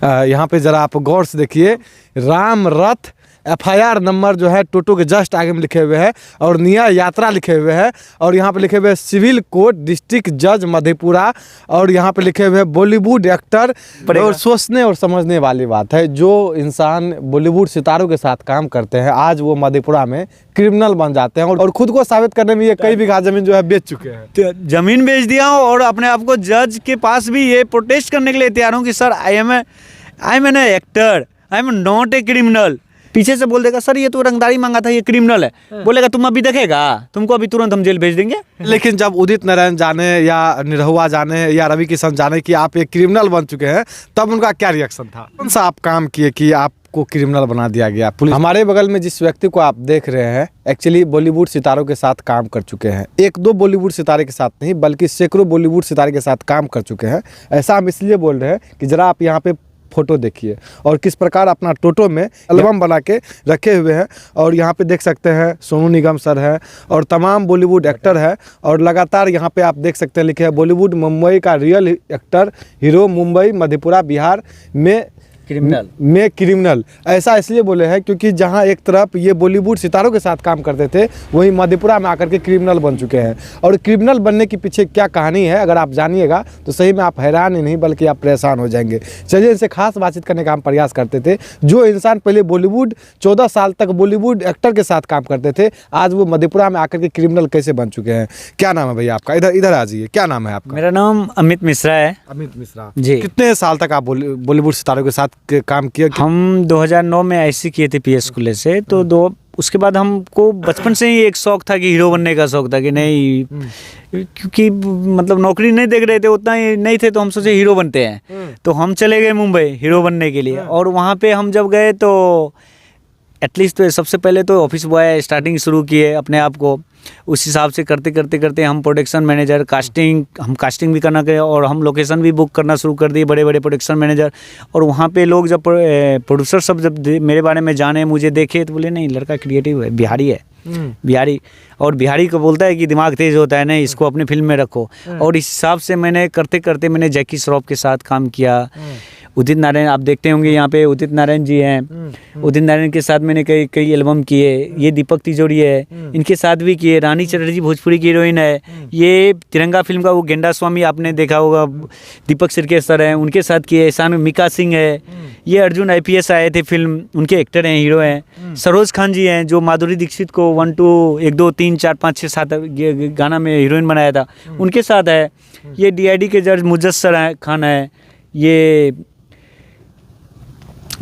यहाँ पे ज़रा आप गौर से देखिए, राम रथ FIR नंबर जो है टोटो के जस्ट आगे में लिखे हुए हैं और निया यात्रा लिखे हुए हैं और यहाँ पे लिखे हुए हैं सिविल कोर्ट डिस्ट्रिक्ट जज मधेपुरा और यहाँ पे लिखे हुए हैं बॉलीवुड एक्टर। और सोचने और समझने वाली बात है, जो इंसान बॉलीवुड सितारों के साथ काम करते हैं आज वो मधेपुरा में क्रिमिनल बन जाते हैं और खुद को साबित करने में ये कई बीघा जमीन जो है बेच चुके हैं। तो जमीन बेच दिया और अपने आप को जज के पास भी ये प्रोटेस्ट करने के लिए तैयार हूँ कि sir I am an actor, I am not a criminal. पीछे से बोल देगा सर ये तो रंगदारी मांगा था, ये क्रिमिनल है। बोलेगा तुम अभी देखेगा, तुमको अभी तुरंत हम जेल भेज देंगे। लेकिन जब उदित नारायण जाने या निरहुआ जाने या रवि किशन जाने कि आप एक क्रिमिनल बन चुके हैं, तब उनका क्या रिएक्शन था? कौन सा आप काम किए कि आपको क्रिमिनल बना दिया गया? पुलिस। हमारे बगल में जिस व्यक्ति को आप देख रहे हैं एक्चुअली बॉलीवुड सितारों के साथ काम कर चुके हैं। एक दो बॉलीवुड सितारे के साथ नहीं बल्कि सैकड़ों बॉलीवुड सितारे के साथ काम कर चुके हैं। ऐसा हम इसलिए बोल रहे हैं कि जरा आप यहाँ पे फोटो देखिए और किस प्रकार अपना टोटो में एल्बम बना के रखे हुए हैं। और यहाँ पे देख सकते हैं सोनू निगम सर है और तमाम बॉलीवुड एक्टर है और लगातार यहाँ पे आप देख सकते हैं लिखे है बॉलीवुड मुंबई का real actor hero Mumbai Madhepura Bihar में क्रिमिनल। ऐसा इसलिए बोले हैं क्योंकि जहां एक तरफ ये बॉलीवुड सितारों के साथ काम करते थे वहीं मधेपुरा में आकर के क्रिमिनल बन चुके हैं। और क्रिमिनल बनने के पीछे क्या कहानी है अगर आप जानिएगा तो सही में आप हैरान ही नहीं बल्कि आप परेशान हो जाएंगे। चलिए इनसे खास बातचीत करने का हम प्रयास करते थे। जो इंसान पहले बॉलीवुड 14 साल तक बॉलीवुड एक्टर के साथ काम करते थे आज वो मधेपुरा में आकर के क्रिमिनल कैसे बन चुके हैं? क्या नाम है भैया आपका? इधर आ जाइए। क्या नाम है आपका? मेरा नाम अमित मिश्रा है। अमित मिश्रा जी। कितने साल तक आप बॉलीवुड सितारों के साथ काम किया? हम 2009 में IC किए थे PS स्कूल से। तो उसके बाद हमको बचपन से ही एक शौक था कि हीरो बनने का शौक था कि नहीं, क्योंकि मतलब नौकरी नहीं देख रहे थे, उतना ही नहीं थे, तो हम सोचे हीरो बनते हैं। तो हम चले गए मुंबई हीरो बनने के लिए। और वहाँ पे हम जब गए तो एटलीस्ट तो सबसे पहले तो ऑफिस बॉय स्टार्टिंग शुरू किए अपने आप को। उस हिसाब से करते करते करते हम प्रोडक्शन मैनेजर कास्टिंग भी करना गए और हम लोकेशन भी बुक करना शुरू कर दिए, बड़े बड़े प्रोडक्शन मैनेजर। और वहाँ पे लोग जब प्रोड्यूसर सब जब मेरे बारे में जाने, मुझे देखे, तो बोले नहीं लड़का क्रिएटिव है, बिहारी है। बिहारी, और बिहारी को बोलता है कि दिमाग तेज होता है, नहीं इसको अपनी फिल्म में रखो। और इस हिसाब से मैंने करते करते मैंने जैकी श्रॉफ के साथ काम किया। उदित नारायण आप देखते होंगे यहाँ पे उदित नारायण जी हैं। उदित नारायण के साथ मैंने कई एल्बम किए। ये दीपक तिजोरी है, इनके साथ भी किए। रानी चटर्जी भोजपुरी की हीरोइन है। ये तिरंगा फिल्म का वो गेंडा स्वामी आपने देखा होगा, दीपक सिरके सर हैं, उनके साथ किए। ऐसा में मिका सिंह है। ये अर्जुन IPS आए थे फिल्म, उनके एक्टर हैं, हीरो हैं। सरोज खान जी हैं जो माधुरी दीक्षित को 1 2 1 2 3 4 5 6 7 ये गाना में हीरोइन बनाया था, उनके साथ है। ये DID के जज मुजस्सर खान है। ये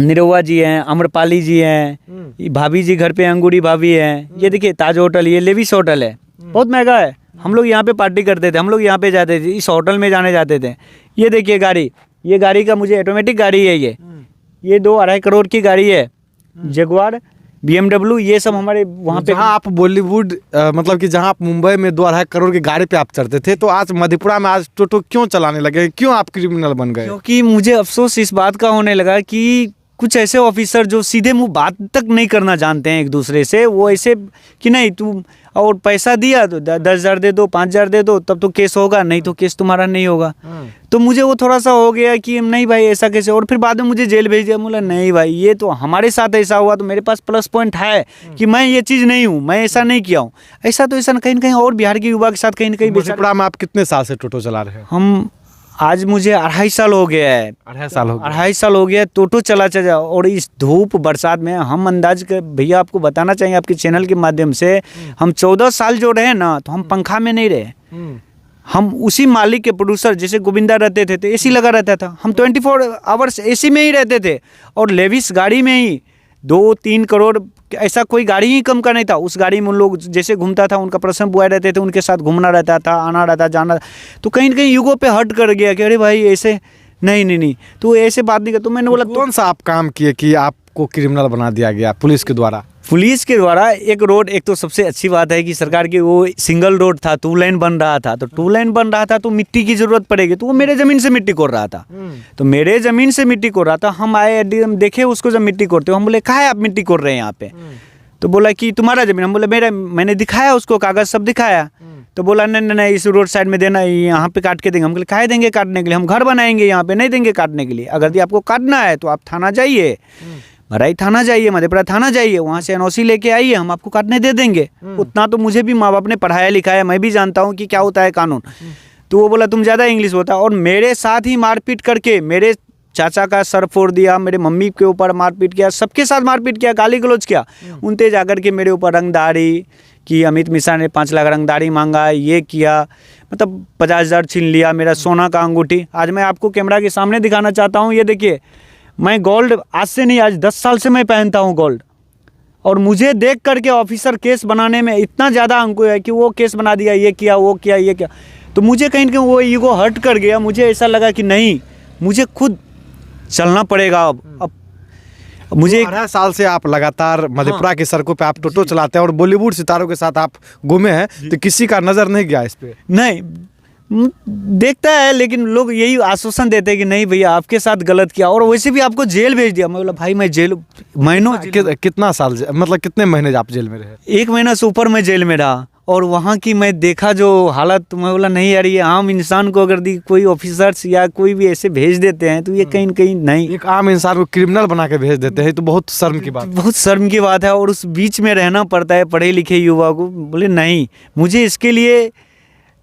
निरहुआ जी हैं, अम्रपाली जी हैं, भाभी जी घर पे अंगूरी भाभी हैं। ये देखिए ताज होटल, ये लेविस होटल है, बहुत महंगा है। हम लोग यहाँ पे पार्टी करते थे, हम लोग यहाँ पे जाते थे, इस होटल में जाने जाते थे। ये देखिए गाड़ी, ये गाड़ी का मुझे ऑटोमेटिक गाड़ी है। ये 2-2.5 करोड़ की गाड़ी है, जगुआर BMW। ये सब हमारे वहाँ पे। आप बॉलीवुड मतलब कि जहाँ आप मुंबई में 2-2.5 करोड़ की गाड़ी पे आप चढ़ते थे, तो आज मधेपुरा में आज टोटो क्यों चलाने लगे? क्यों आप क्रिमिनल बन गए? क्योंकि मुझे अफसोस इस बात का होने लगा कि कुछ ऐसे ऑफिसर जो सीधे मुंह बात तक नहीं करना जानते हैं एक दूसरे से, वो ऐसे कि नहीं तू और पैसा दिया तो 10,000 दे दो, 5,000 दे दो, तब तो केस होगा, नहीं तो केस तुम्हारा नहीं होगा। तो मुझे वो थोड़ा सा हो गया कि नहीं भाई ऐसा कैसे। और फिर बाद में मुझे जेल भेज दिया। बोला नहीं भाई ये तो हमारे साथ ऐसा हुआ तो मेरे पास प्लस पॉइंट है कि मैं ये चीज़ नहीं हूँ, मैं ऐसा नहीं किया हूँ। ऐसा तो ऐसा कहीं ना कहीं और बिहार के युवा के साथ कहीं ना कहीं। मधेपुरा में आप कितने साल से टोटो चला रहे हैं? हम आज मुझे 2.5 साल हो गया है। 2.5 साल हो गया टोटो चला। और इस धूप बरसात में हम अंदाज के भैया आपको बताना चाहिए आपके चैनल के माध्यम से, हम 14 साल जो रहे ना तो हम पंखा में नहीं रहे। हम उसी मालिक के प्रोड्यूसर जैसे गोविंदा रहते थे तो AC लगा रहता था, हम 24 आवर्स AC में ही रहते थे। और लेविस गाड़ी में ही 2-3 करोड़, ऐसा कोई गाड़ी ही कम का नहीं था। उस गाड़ी में उन लोग जैसे घूमता था, उनका पर्सनल बॉय रहते थे, उनके साथ घूमना रहता था, आना रहता, जाना। तो कहीं ना कहीं युगों पे हट कर गया कि अरे भाई ऐसे नहीं तो ऐसे बात नहीं कर। तो मैंने बोला कौन सा आप काम किए कि आपको क्रिमिनल बना दिया गया पुलिस के द्वारा? पुलिस के द्वारा एक रोड, एक तो सबसे अच्छी बात है कि सरकार की वो सिंगल रोड था, 2 लेन बन रहा था। तो 2 लेन बन रहा था तो मिट्टी की जरूरत पड़ेगी, तो वो मेरे ज़मीन से मिट्टी कोड़ रहा था। तो मेरे ज़मीन से मिट्टी कोड़ रहा था। हम आए, देखे उसको जब मिट्टी कोड़ते हो, हम बोले कहाँ है आप मिट्टी कोड़ रहे हैं यहाँ पे? तो बोला कि तुम्हारा ज़मीन, हम बोले मेरा, मैंने दिखाया उसको कागज़ सब दिखाया। तो बोला नहीं नहीं नहीं, इस रोड साइड में देना, यहाँ पे काट के देंगे। हम बोले काहे देंगे काटने के लिए, हम घर बनाएंगे, यहाँ पे नहीं देंगे काटने के लिए। अगर आपको काटना है तो आप थाना जाइए, भराई थाना जाइए, मधेपुरा थाना जाइए, वहाँ से एनओसी लेके आइए, हम आपको काटने दे देंगे। उतना तो मुझे भी माँ बाप ने पढ़ाया लिखाया, मैं भी जानता हूँ कि क्या होता है कानून। तो वो बोला तुम ज़्यादा इंग्लिश होता, और मेरे साथ ही मारपीट करके मेरे चाचा का सर फोड़ दिया, मेरे मम्मी के ऊपर मारपीट किया, सबके साथ मारपीट किया, गाली गलौज किया। उनते जाकर के मेरे ऊपर रंगदारी कि अमित मिश्रा ने 5 लाख रंगदारी मांगा, ये किया, मतलब 50,000 छीन लिया, मेरा सोना का अंगूठी। आज मैं आपको कैमरा के सामने दिखाना चाहता हूँ, ये देखिए, मैं गोल्ड आज से नहीं, आज 10 साल से मैं पहनता हूँ गोल्ड। और मुझे देख करके ऑफिसर केस बनाने में इतना ज़्यादा अंकुश है कि वो केस बना दिया, ये किया, वो किया, ये किया। तो मुझे कहीं ना कहीं वो ईगो हर्ट कर गया। मुझे ऐसा लगा कि नहीं, मुझे खुद चलना पड़ेगा। अब मुझे 18 साल से आप लगातार मधेपुरा की सड़कों पे आप टोटो चलाते हैं और बॉलीवुड सितारों के साथ आप घूमे हैं, तो किसी का नज़र नहीं गया इस पे? नहीं देखता है, लेकिन लोग यही आश्वासन देते हैं कि नहीं भैया आपके साथ गलत किया, और वैसे भी आपको जेल भेज दिया। मैं बोला भाई मैं जेल महीनों कितना साल मतलब कितने महीने आप जेल में रहे? 1 महीना से ऊपर मैं जेल में रहा। और वहाँ की मैं देखा जो हालत, मैं बोला नहीं यार, ये आम इंसान को अगर कोई ऑफिसर्स या कोई भी ऐसे भेज देते हैं तो ये कहीं न कहीं नहीं, एक आम इंसान को क्रिमिनल बना के भेज देते हैं, तो बहुत शर्म की बात, बहुत शर्म की बात है। और उस बीच में रहना पड़ता है पढ़े लिखे युवा को। बोले नहीं, मुझे इसके लिए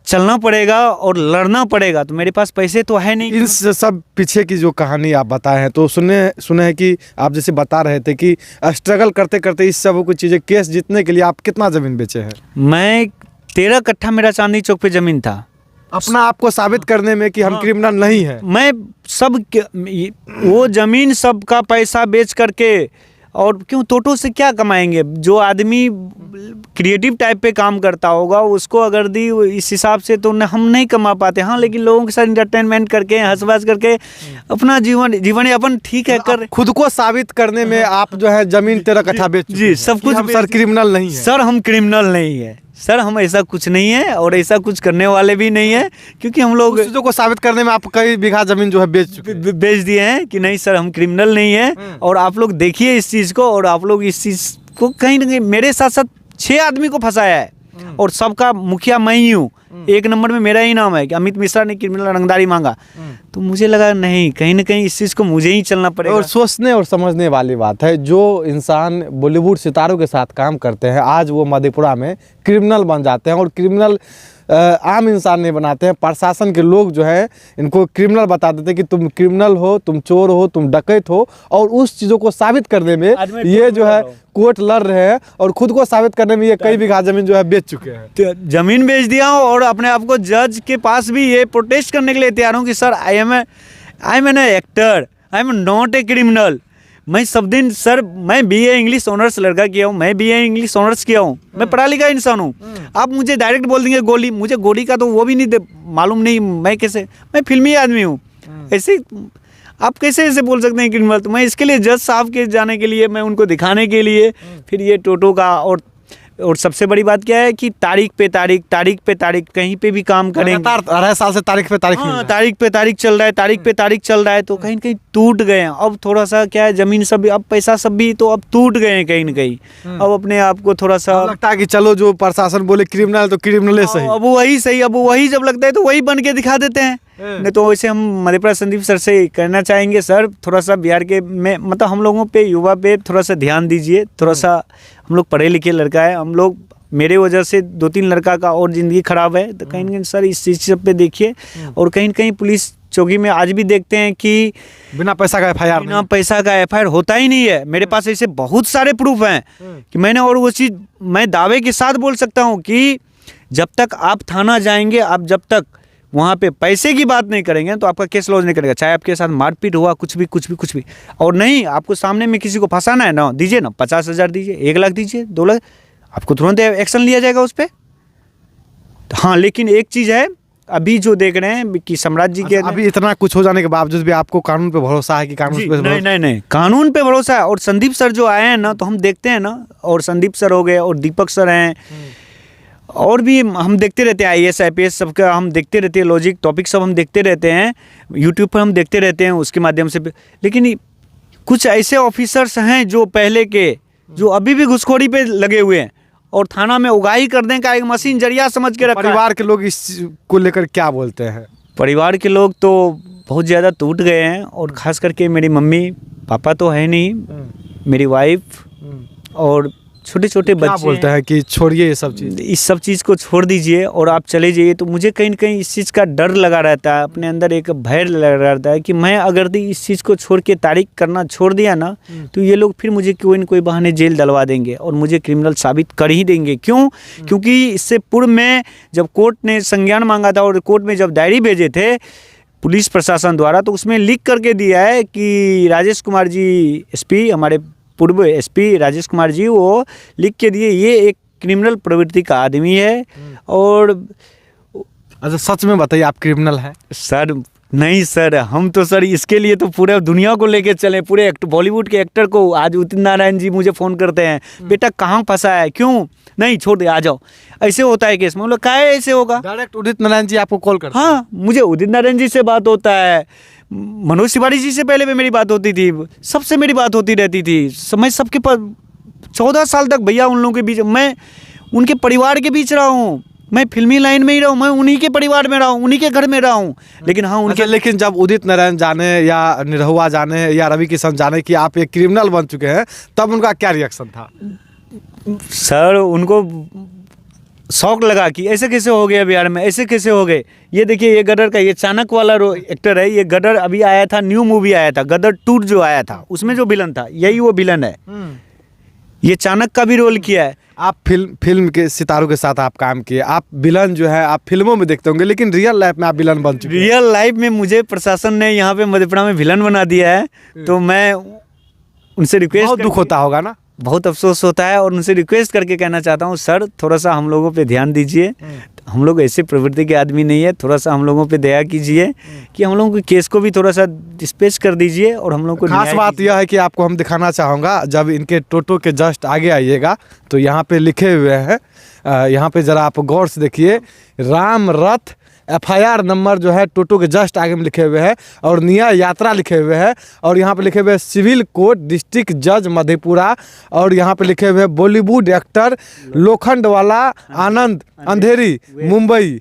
चलना पड़ेगा और लड़ना पड़ेगा, तो मेरे पास पैसे तो है नहीं। इन सब पीछे की जो कहानी आप बताए हैं, तो सुने हैं कि आप जैसे बता रहे थे कि स्ट्रगल करते करते इस सब कुछ चीज़ें, केस जीतने के लिए आप कितना ज़मीन बेचे हैं? मैं 13 कट्ठा मेरा चांदनी चौक पे ज़मीन था। अपना आपको साबित करने में कि हम क्रिमिनल नहीं हैं। मैं सब वो ज़मीन सबका पैसा बेच करके, और क्यों टोटो से क्या कमाएंगे? जो आदमी क्रिएटिव टाइप पे काम करता होगा उसको अगर दी इस हिसाब से तो हम नहीं कमा पाते। हाँ, लेकिन लोगों के साथ इंटरटेनमेंट करके, हंसबाज करके अपना जीवन यापन ठीक है कर। खुद को साबित करने में आप जो है जमीन 13 कट्ठा बेच चुके हैं। जी, सब कुछ। हम सर क्रिमिनल नहीं है। सर हम क्रिमिनल नहीं है सर, हम ऐसा कुछ नहीं है और ऐसा कुछ करने वाले भी नहीं है, क्योंकि हम लोग चीजों को साबित करने में आप कई बीघा जमीन जो है बेच दिए हैं कि नहीं सर हम क्रिमिनल नहीं है। और आप लोग देखिए इस चीज़ को, और आप लोग इस चीज़ को कहीं ना कहीं मेरे साथ साथ 6 आदमी को फंसाया है, और सबका मुखिया मैं ही हूँ। 1 नंबर में मेरा ही नाम है कि अमित मिश्रा ने क्रिमिनल रंगदारी मांगा। तो मुझे लगा नहीं, कहीं ना कहीं इस चीज़ को मुझे ही चलना पड़ेगा। और सोचने और समझने वाली बात है, जो इंसान बॉलीवुड सितारों के साथ काम करते हैं, आज वो मधेपुरा में क्रिमिनल बन जाते हैं। और क्रिमिनल आम इंसान नहीं बनाते हैं, प्रशासन के लोग जो है इनको क्रिमिनल बता देते हैं कि तुम क्रिमिनल हो, तुम चोर हो, तुम डकैत हो। और उस चीज़ों को साबित करने में ये जो है कोर्ट लड़ रहे हैं, और खुद को साबित करने में ये कई बीघा जमीन जो है बेच चुके हैं। तो जमीन बेच दिया हूँ, और अपने आप को जज के पास भी ये प्रोटेस्ट करने के लिए तैयार हूँ कि sir I am an actor, I am not a criminal. मैं सब दिन सर, मैं BA इंग्लिश ऑनर्स लड़का किया हूँ, मैं BA इंग्लिश ऑनर्स किया हूँ, मैं पढ़ा लिखा इंसान हूँ। आप मुझे डायरेक्ट बोल देंगे गोली, मुझे गोली का तो वो भी नहीं मालूम नहीं, मैं कैसे, मैं फिल्मी आदमी हूँ। ऐसे आप कैसे ऐसे बोल सकते हैं क्रिमिनल? तो मैं इसके लिए जज साहब के जाने के लिए, मैं उनको दिखाने के लिए फिर ये टोटो का, और सबसे बड़ी बात क्या है कि तारीख पे तारीख कहीं पे भी काम करेंगे। 18 साल से तारीख पे तारीख, हाँ, तारीख पे तारीख चल रहा है, तारीख पे तारीख चल रहा है, तो कहीं ना कहीं टूट गए हैं। अब थोड़ा सा क्या है, जमीन सब अब पैसा सब भी तो अब टूट गए हैं कहीं ना कहीं। अब अपने आप को थोड़ा सा लगता है कि चलो जो प्रशासन बोले क्रिमिनल तो क्रिमिनल सही, अब वही सही, अब वही जब लगता है तो वही बन के दिखा देते हैं। नहीं तो वैसे हम मधेपुरा संदीप सर से कहना चाहेंगे, सर थोड़ा सा बिहार के में मतलब हम लोगों पे, युवा पे थोड़ा सा ध्यान दीजिए। थोड़ा सा हम लोग पढ़े लिखे लड़का है, हम लोग, मेरे वजह से 2-3 लड़का का और ज़िंदगी ख़राब है। तो कहीं ना कहीं सर इस चीज़ पे देखिए। और कहीं ना कहीं पुलिस चौकी में आज भी देखते हैं कि बिना पैसा का FIR, बिना पैसा का FIR होता ही नहीं है। मेरे पास ऐसे बहुत सारे प्रूफ हैं कि मैंने, और वो चीज़ मैं दावे के साथ बोल सकता हूँ कि जब तक आप थाना जाएंगे, आप जब तक वहाँ पे पैसे की बात नहीं करेंगे तो आपका केस लॉन्च नहीं करेगा। चाहे आपके साथ मारपीट हुआ, कुछ भी, और नहीं आपको सामने में किसी को फंसाना है ना, दीजिए ना 50,000 दीजिए, 1 लाख दीजिए, 2 लाख, आपको तुरंत एक्शन लिया जाएगा उस पर। हाँ, लेकिन एक चीज़ है, अभी जो देख रहे हैं कि सम्राट जी के, अभी इतना कुछ हो जाने के बावजूद भी आपको कानून पे भरोसा है कि कानून पे? नहीं, कानून पे भरोसा है। और संदीप सर जो आए हैं ना, तो हम देखते हैं ना, और संदीप सर हो गए, और दीपक सर हैं, और भी हम देखते रहते हैं, IAS IPS सबका हम देखते रहते हैं, लॉजिक टॉपिक सब हम देखते रहते हैं, यूट्यूब पर हम देखते रहते हैं उसके माध्यम से। लेकिन कुछ ऐसे ऑफिसर्स हैं जो पहले के, जो अभी भी घुसखोरी पे लगे हुए हैं और थाना में उगाही करने का एक मशीन जरिया समझ के रखा है। परिवार के लोग इस चीज को लेकर क्या बोलते हैं? परिवार के लोग तो बहुत ज़्यादा टूट गए हैं और ख़ास करके मेरी मम्मी पापा तो है नहीं, मेरी वाइफ और छोटे छोटे क्या बच्चे बोलते हैं कि छोड़िए ये सब चीज़? इस सब चीज़ को छोड़ दीजिए और आप चले जाइए। तो मुझे कहीं न कहीं इस चीज़ का डर लगा रहता है, अपने अंदर एक भय लगा रहता है कि मैं अगर इस चीज़ को छोड़ के तारीख करना छोड़ दिया ना तो ये लोग फिर मुझे कोई न कोई बहाने जेल डलवा देंगे और मुझे क्रिमिनल साबित कर ही देंगे। क्यों? क्योंकि इससे पूर्व में जब कोर्ट ने संज्ञान मांगा था और कोर्ट में जब डायरी भेजे थे पुलिस प्रशासन द्वारा, तो उसमें लिख करके दिया है कि राजेश कुमार जी एसपी, हमारे पूर्व एसपी राजेश कुमार जी, वो लिख के दिए ये एक क्रिमिनल प्रवृत्ति का आदमी है। और अच्छा, सच में बताइए, आप क्रिमिनल हैं? सर नहीं सर, हम तो सर इसके लिए तो पूरे दुनिया को लेके चले, पूरे बॉलीवुड के एक्टर को। आज उदित नारायण जी मुझे फ़ोन करते हैं, बेटा कहाँ फंसा है, क्यों नहीं छोड़ दे, आ जाओ। ऐसे होता है केस में, मतलब क्या ऐसे होगा? डायरेक्ट उदित नारायण जी आपको कॉल करते हैं? हाँ, मुझे उदित नारायण जी से बात होता है, मनोज तिवारी जी से पहले भी मेरी बात होती थी, सबसे मेरी बात होती रहती थी। मैं सबके पास 14 साल तक भैया उन लोगों के बीच, मैं उनके परिवार के बीच रहा हूँ, मैं फिल्मी लाइन में ही रहा हूँ, मैं उन्हीं के परिवार में रहा हूँ, उन्हीं के घर में रहा हूँ। लेकिन हाँ उनके लेकिन जब उदित नारायण जाने या निरहुआ जाने या रवि किशन जाने कि आप एक क्रिमिनल बन चुके हैं, तब उनका क्या रिएक्शन था? सर उनको शौक लगा कि ऐसे कैसे हो गया बिहार में, ऐसे कैसे हो गए। ये देखिए, ये गदर का, ये चाणक्य वाला एक्टर है, ये गदर अभी आया था, न्यू मूवी आया था गदर 2 जो आया था, उसमें जो विलन था यही वो विलन है। ये चाणक्य का भी रोल किया है। आप फिल्म के सितारों के साथ आप काम किए, आप विलन जो है आप फिल्मों में देखते होंगे, लेकिन रियल लाइफ में आप विलन बन चुके हैं। रियल लाइफ में मुझे प्रशासन ने यहाँ पे मधेपुरा में विलन बना दिया है, तो मैं उनसे रिक्वेस्ट, बहुत दुख होता होगा ना? बहुत अफसोस होता है और उनसे रिक्वेस्ट करके कहना चाहता हूँ, सर थोड़ा सा हम लोगों पे ध्यान दीजिए, हम लोग ऐसे प्रवृत्ति के आदमी नहीं है, थोड़ा सा हम लोगों पे दया कीजिए कि हम लोगों के केस को भी थोड़ा सा डिस्पेच कर दीजिए और हम लोग को खास बात यह है कि आपको हम दिखाना चाहूँगा, जब इनके टोटो के जस्ट आगे आइएगा तो यहाँ पे लिखे हुए हैं, यहाँ पे ज़रा आप गौर से देखिए, राम रथ FIR नंबर जो है टोटो के जस्ट आगे में लिखे हुए हैं और न्याय यात्रा लिखे हुए हैं और यहाँ पे लिखे हुए हैं सिविल कोर्ट डिस्ट्रिक्ट जज मधेपुरा और यहाँ पे लिखे हुए हैं बॉलीवुड एक्टर लोखंडवाला आनंद अंधेरी मुंबई।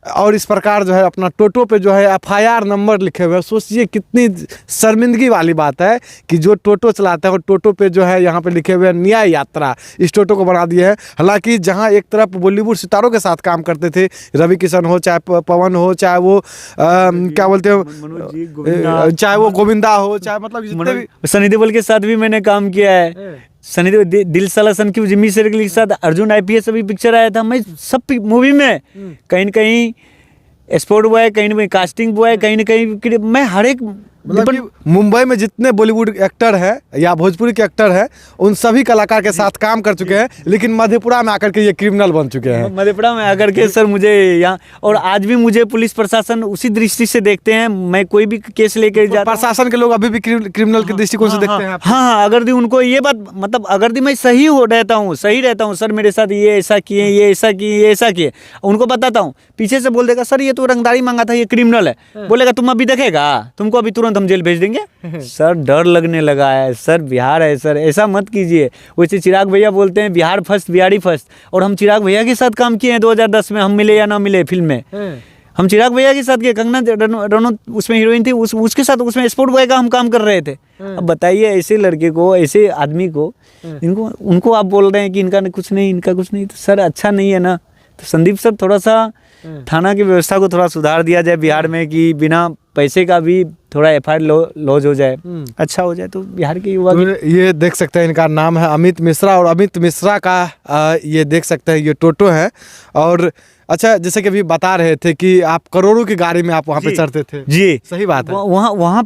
और इस प्रकार जो है अपना टोटो पे जो है FIR नंबर लिखे हुए हैं। सोचिए कितनी शर्मिंदगी वाली बात है कि जो टोटो चलाता है और टोटो पे जो है यहाँ पे लिखे हुए हैं न्याय यात्रा, इस टोटो को बना दिए हैं। हालांकि जहाँ एक तरफ बॉलीवुड सितारों के साथ काम करते थे, रवि किशन हो चाहे पवन हो चाहे वो क्या बोलते हो, चाहे वो गोविंदा हो, चाहे मतलब जितने भी, सनी देओल के साथ भी मैंने काम किया है। सनी देओल, दिल साला सन की जिम्मी शेर के साथ अर्जुन IPS अभी पिक्चर आया था, मैं सब मूवी में कहीं न कहीं स्पोर्ट बॉय, कहीं न कहीं कास्टिंग बॉय, कहीं न कहीं मैं हर एक, मतलब कि मुंबई में जितने बॉलीवुड एक्टर हैं या भोजपुरी के एक्टर हैं उन सभी कलाकार के साथ काम कर चुके हैं, लेकिन मधेपुरा में आकर के ये क्रिमिनल बन चुके हैं। मधेपुरा में आकर के सर मुझे यहाँ, और आज भी मुझे पुलिस प्रशासन उसी दृष्टि से देखते हैं। मैं कोई भी केस लेकर जाता, प्रशासन के लोग अभी भी क्रिमिनल के दृष्टिकोण से देखते हैं। हाँ, अगर उनको ये बात, मतलब अगर मैं सही रहता हूँ, सर मेरे साथ ये ऐसा किए, ये ऐसा किए, ये ऐसा किए, उनको बताता हूँ, पीछे से बोल देगा सर ये तो रंगदारी मांगा था, ये क्रिमिनल है, बोलेगा तुम अभी देखेगा, तुमको अभी तुरंत हम जेल भेज देंगे। सर डर लगने लगा है सर, बिहार है सर, ऐसा मत कीजिए। वैसे चिराग भैया बोलते हैं बिहार फर्स्ट, बिहारी फर्स्ट, और हम चिराग भैया के साथ काम किए हैं 2010 में, हम मिले या ना मिले फिल्म में, हम चिराग भैया के साथ किए। कंगना रनौत उसमें हीरोइन थी, उसके साथ उसमें स्पोर्ट बॉय का हम काम कर रहे थे। अब बताइए ऐसे लड़के को, ऐसे आदमी को, उनको आप बोल रहे हैं कि इनका कुछ नहीं, इनका कुछ नहीं, तो सर अच्छा नहीं है ना। तो संदीप सर थोड़ा सा थाना की व्यवस्था को थोड़ा सुधार दिया जाए बिहार में, कि बिना पैसे का भी थोड़ा FIR लॉज हो जाए, अच्छा हो जाए, तो बिहार के युवा तो ये देख सकते हैं, इनका नाम है अमित मिश्रा और अमित मिश्रा का ये देख सकते हैं ये टोटो है। और अच्छा, जैसे कि अभी बता रहे थे कि आप करोड़ों की गाड़ी में आप वहाँ पे चढ़ते थे। जी सही बात है। वहाँ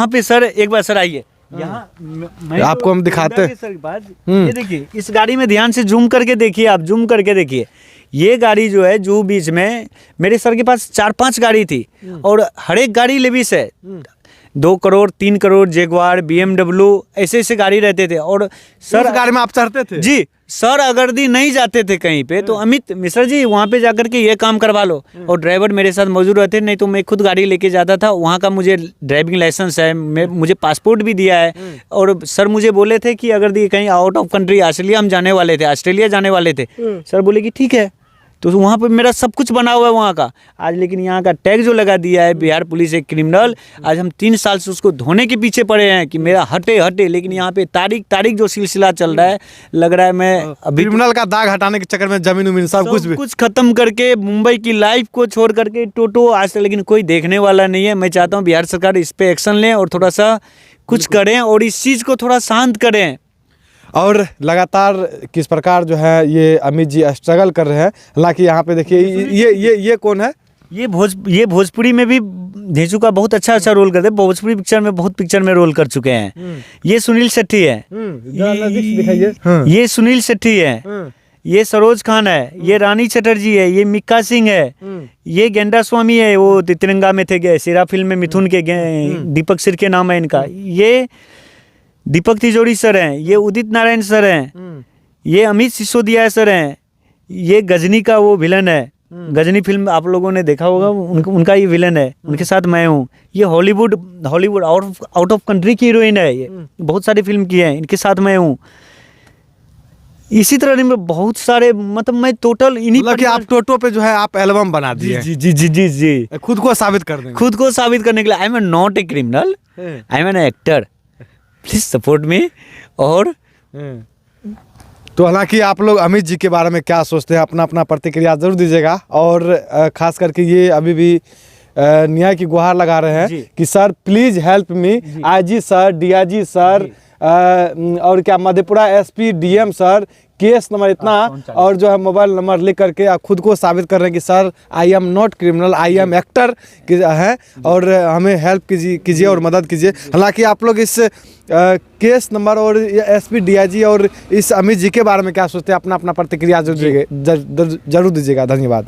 पे सर एक बार सर आइए यहाँ, आपको हम दिखाते हैं सर बात। ये देखिए इस गाड़ी में ध्यान से जूम करके देखिए, आप जूम करके देखिए, ये गाड़ी जो है जो बीच में मेरे सर के पास 4-5 गाड़ी थी और हर एक गाड़ी लेविस है, 2 करोड़ 3 करोड़ जैगवार BMW ऐसे गाड़ी रहते थे। और सर गाड़ी में आप चढ़ते थे? जी, सर अगरदी नहीं जाते थे कहीं पे तो अमित मिश्रा जी वहाँ पे जाकर के ये काम करवा लो, और ड्राइवर मेरे साथ मौजूद रहते, नहीं तो मैं खुद गाड़ी लेके जाता था। वहाँ का मुझे ड्राइविंग लाइसेंस है, मुझे पासपोर्ट भी दिया है। और सर मुझे बोले थे कि अगर कहीं आउट ऑफ कंट्री ऑस्ट्रेलिया हम जाने वाले थे, ऑस्ट्रेलिया जाने वाले थे, सर बोले कि ठीक है, तो वहाँ पे मेरा सब कुछ बना हुआ है वहाँ का। आज लेकिन यहाँ का टैग जो लगा दिया है बिहार पुलिस एक क्रिमिनल, आज हम 3 साल से उसको धोने के पीछे पड़े हैं कि मेरा हटे, लेकिन यहाँ पे तारीख जो सिलसिला चल रहा है, लग रहा है मैं अभी क्रिमिनल का दाग हटाने के चक्कर में जमीन उमीन सब कुछ खत्म करके मुंबई की लाइफ को छोड़ करके टोटो आज तक, लेकिन कोई देखने वाला नहीं है। मैं चाहता हूँ बिहार सरकार इस पे एक्शन लें और थोड़ा सा कुछ करें और इस चीज़ को थोड़ा शांत करें। और लगातार किस प्रकार जो है ये अमित जी स्ट्रगल कर रहे हैं। हालांकि यहाँ पे देखिए ये कौन है? ये भोजपुरी में भी धेंचू का बहुत अच्छा रोल करते हैं, भोजपुरी पिक्चर में बहुत पिक्चर में रोल कर चुके हैं। ये सुनील शेट्टी है, ये सुनील शेट्टी है, ये सरोज खान है, ये रानी चटर्जी है, ये मिक्का सिंह है, ये गेंडा स्वामी है, वो तिरंगा में थे, शेरा फिल्म में मिथुन के दीपक सिर के नाम है इनका। ये दीपक तिजोरी सर हैं, ये उदित नारायण सर हैं, ये अमित सिसोदिया सर हैं, ये गजनी का वो विलन है, गजनी फिल्म आप लोगों ने देखा होगा, उनका ये विलन है, उनके साथ मैं हूँ। ये हॉलीवुड आउट ऑफ कंट्री की हीरोइन है, ये बहुत सारी फिल्म की है, इनके साथ मैं हूँ। इसी तरह में बहुत सारे, मतलब मैं टोटल इन्हीं कि आप टोटो पे जो है आप एल्बम बना दिए। जी खुद को साबित कर देंगे, खुद को साबित करने के लिए। I am not a criminal, I am an actor, please support me. और तो हालांकि आप लोग अमित जी के बारे में क्या सोचते हैं, अपना अपना प्रतिक्रिया जरूर दीजिएगा। और खास करके ये अभी भी न्याय की गुहार लगा रहे हैं कि sir please help me, IG sir, DIG sir, और क्या Madhepura SP, DM sir, case number इतना और जो है मोबाइल नंबर लिख करके आप खुद को साबित कर रहे हैं कि sir I am not criminal, I am actor है, और हमें हेल्प कीजिए और मदद कीजिए। हालांकि आप लोग इस केस नंबर और एसपी, डीआईजी और इस अमित जी के बारे में क्या सोचते हैं, अपना अपना प्रतिक्रिया जरूर दीजिएगा। धन्यवाद।